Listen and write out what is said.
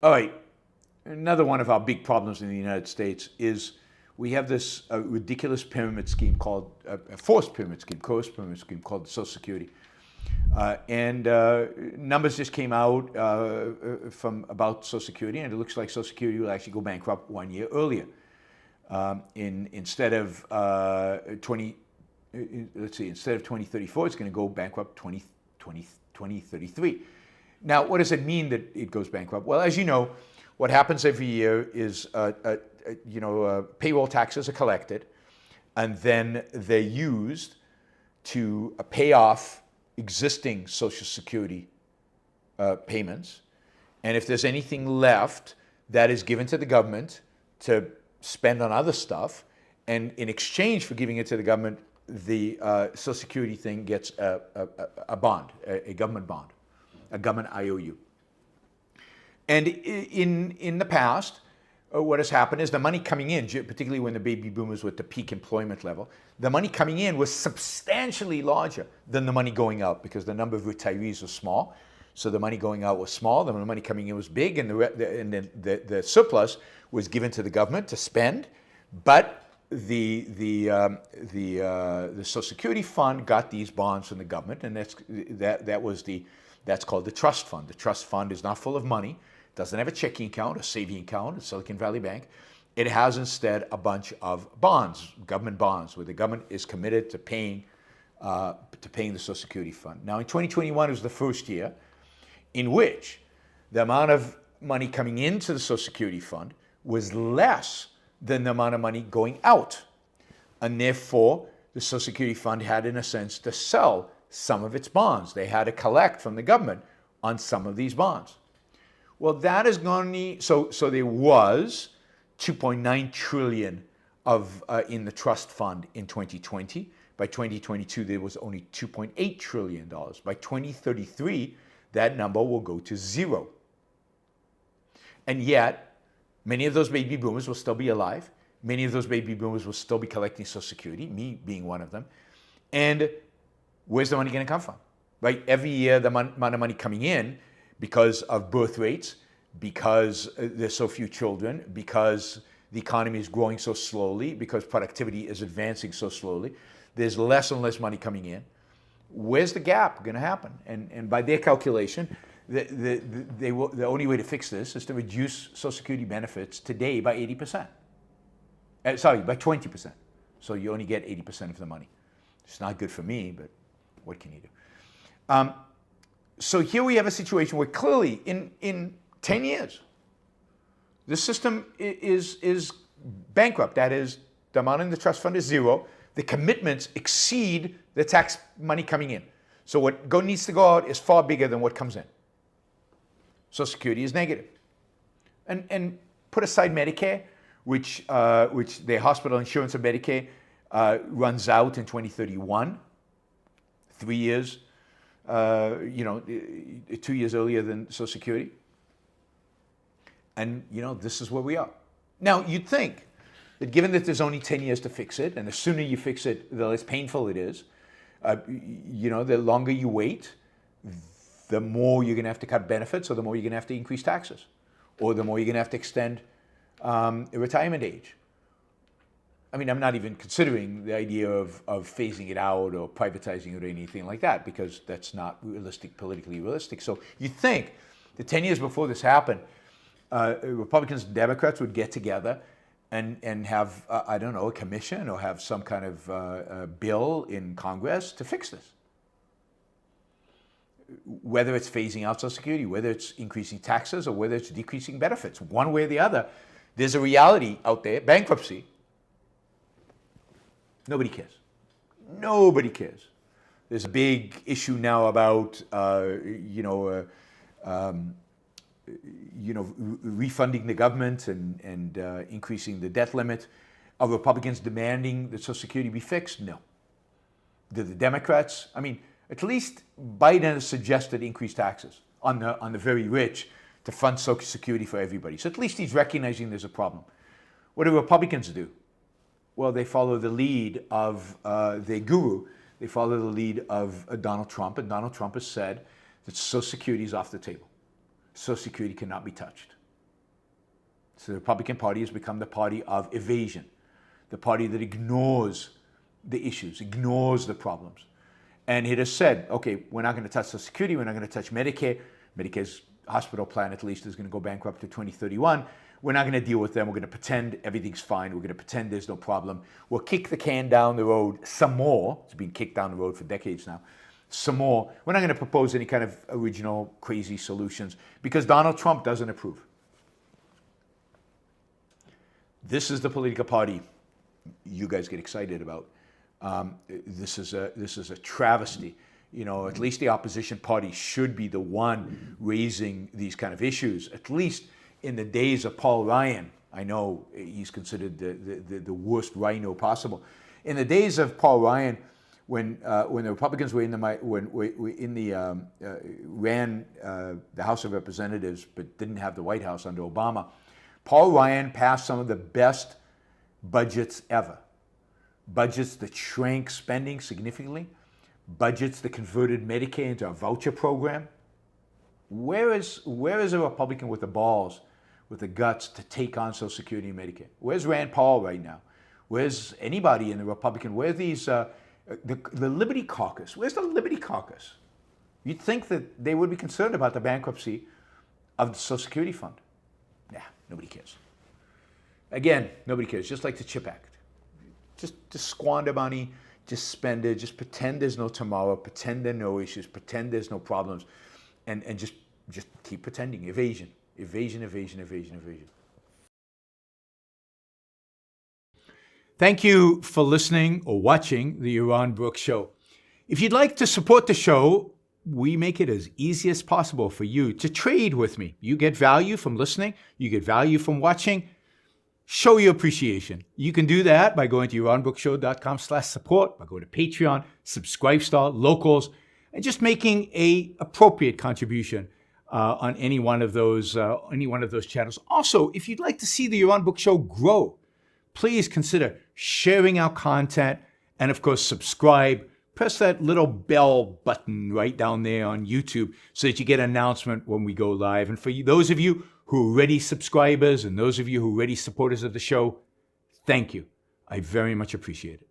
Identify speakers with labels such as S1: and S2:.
S1: All right, another one of our big problems in the United States is we have this ridiculous pyramid scheme called, a forced pyramid scheme, coerced pyramid scheme called Social Security. Numbers just came out from about Social Security, and it looks like Social Security will actually go bankrupt 1 year earlier. Instead of 2034, it's going to go bankrupt 2033. Now, what does it mean that it goes bankrupt? Well, as you know, what happens every year is payroll taxes are collected, and then they're used to pay off existing Social Security payments. And if there's anything left, that is given to the government to spend on other stuff. And in exchange for giving it to the government, the Social Security thing gets a bond, a government bond, a government IOU. And in the past, what has happened is the money coming in, particularly when the baby boomers were at the peak employment level, the money coming in was substantially larger than the money going out because the number of retirees was small. So the money going out was small, the money coming in was big, and the surplus was given to the government to spend. But the Social Security fund got these bonds from the government, and that's called the trust fund. The trust fund is not full of money. Doesn't have a checking account, a saving account, a Silicon Valley Bank. It has instead a bunch of bonds, government bonds, where the government is committed to paying the Social Security fund. Now, in 2021 was the first year in which the amount of money coming into the Social Security fund was less than the amount of money going out. And therefore, the Social Security fund had, in a sense, to sell some of its bonds. They had to collect from the government on some of these bonds. Well, that is going to, so there was $2.9 trillion in the trust fund in 2020. By 2022, there was only $2.8 trillion. By 2033, that number will go to zero. And yet, many of those baby boomers will still be alive. Many of those baby boomers will still be collecting Social Security, me being one of them. And where's the money going to come from? Right? Every year, the amount of money coming in, because of birth rates, because there's so few children, because the economy is growing so slowly, because productivity is advancing so slowly, there's less and less money coming in. Where's the gap going to happen? And by their calculation, the only way to fix this is to reduce Social Security benefits today by 80%. By 20%. So you only get 80% of the money. It's not good for me, but what can you do? So here we have a situation where clearly in 10 years, the system is bankrupt. That is, the amount in the trust fund is zero. The commitments exceed the tax money coming in. So what needs to go out is far bigger than what comes in. Social Security is negative. And put aside Medicare, which the hospital insurance of Medicare runs out in 2031, 3 years. 2 years earlier than Social Security. And, this is where we are. Now, you'd think that given that there's only 10 years to fix it, and the sooner you fix it, the less painful it is, the longer you wait, the more you're going to have to cut benefits, or the more you're going to have to increase taxes, or the more you're going to have to extend retirement age. I mean, I'm not even considering the idea of phasing it out or privatizing it or anything like that, because that's not politically realistic. So you think that 10 years before this happened, Republicans and Democrats would get together and have, a commission or have some kind of bill in Congress to fix this. Whether it's phasing out Social Security, whether it's increasing taxes, or whether it's decreasing benefits, one way or the other, there's a reality out there, bankruptcy. Nobody cares. Nobody cares. There's a big issue now about, refunding the government and increasing the debt limit. Are Republicans demanding that Social Security be fixed? No. Do the Democrats? I mean, at least Biden has suggested increased taxes on the very rich to fund Social Security for everybody. So at least he's recognizing there's a problem. What do Republicans do? Well, they follow the lead of their guru. They follow the lead of Donald Trump, and Donald Trump has said that Social Security is off the table. Social Security cannot be touched. So the Republican Party has become the party of evasion, the party that ignores the issues, ignores the problems. And it has said, okay, we're not going to touch Social Security, we're not going to touch Medicare. Medicare's hospital plan, at least, is going to go bankrupt to 2031. We're not going to deal with them. We're going to pretend everything's fine. We're going to pretend there's no problem. We'll kick the can down the road some more. It's been kicked down the road for decades now. Some more. We're not going to propose any kind of original crazy solutions because Donald Trump doesn't approve. This is the political party you guys get excited about. This is a travesty. You know, at least the opposition party should be the one raising these kind of issues. At least in the days of Paul Ryan, I know he's considered the worst rhino possible. In the days of Paul Ryan, when the Republicans were ran the House of Representatives but didn't have the White House under Obama, Paul Ryan passed some of the best budgets ever. Budgets that shrank spending significantly. Budgets that converted Medicaid into a voucher program. Where is a Republican with the balls, with the guts to take on Social Security and Medicare? Where's Rand Paul right now? Where's anybody in the Republican? Where are these, the Liberty Caucus? Where's the Liberty Caucus? You'd think that they would be concerned about the bankruptcy of the Social Security fund. Nah, nobody cares. Again, nobody cares, just like the CHIP Act. Just squander money, just spend it, just pretend there's no tomorrow, pretend there are no issues, pretend there's no problems, and just keep pretending. Evasion, evasion, evasion, evasion, evasion. Thank you for listening or watching the Yaron Brook Show. If you'd like to support the show, we make it as easy as possible for you to trade with me. You get value from listening, you get value from watching. Show your appreciation. You can do that by going to yaronbrookshow.com/support, by going to Patreon, Subscribestar, Locals, and just making a appropriate contribution on any one of those channels. Also, if you'd like to see the Yaron Brook Show grow, please consider sharing our content and, of course, subscribe. Press that little bell button right down there on YouTube so that you get an announcement when we go live. And for those of you who are already subscribers and those of you who are already supporters of the show, thank you. I very much appreciate it.